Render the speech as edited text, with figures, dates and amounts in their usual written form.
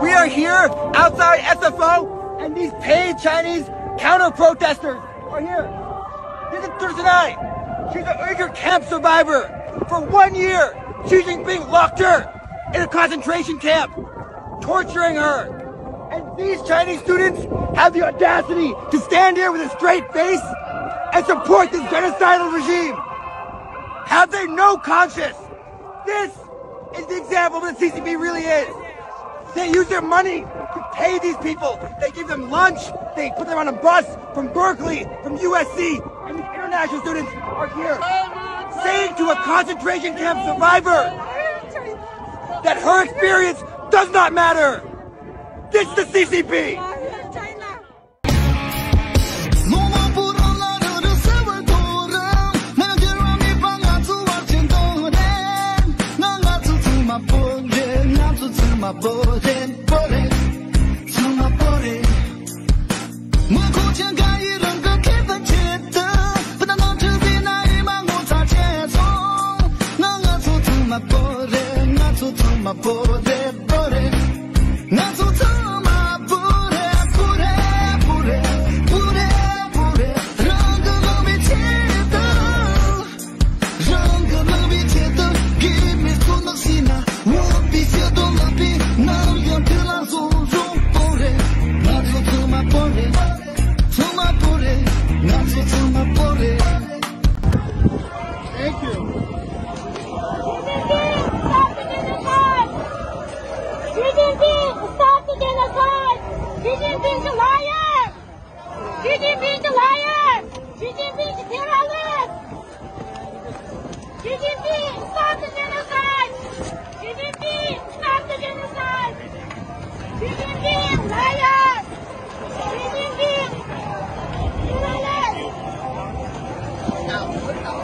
We are here outside SFO, and these paid Chinese counter-protesters are here. This is Tursinay. She's an Uyghur camp survivor. For 1 year, Xi Jinping locked her in a concentration camp, torturing her. And these Chinese students have the audacity to stand here with a straight face and support this genocidal regime. Have they no conscience? This is the example of what the CCP really is. They use their money to pay these people. They give them lunch. They put them on a bus from Berkeley, from USC, and these international students are here saying to a concentration camp survivor that her experience does not matter. This is the CCP.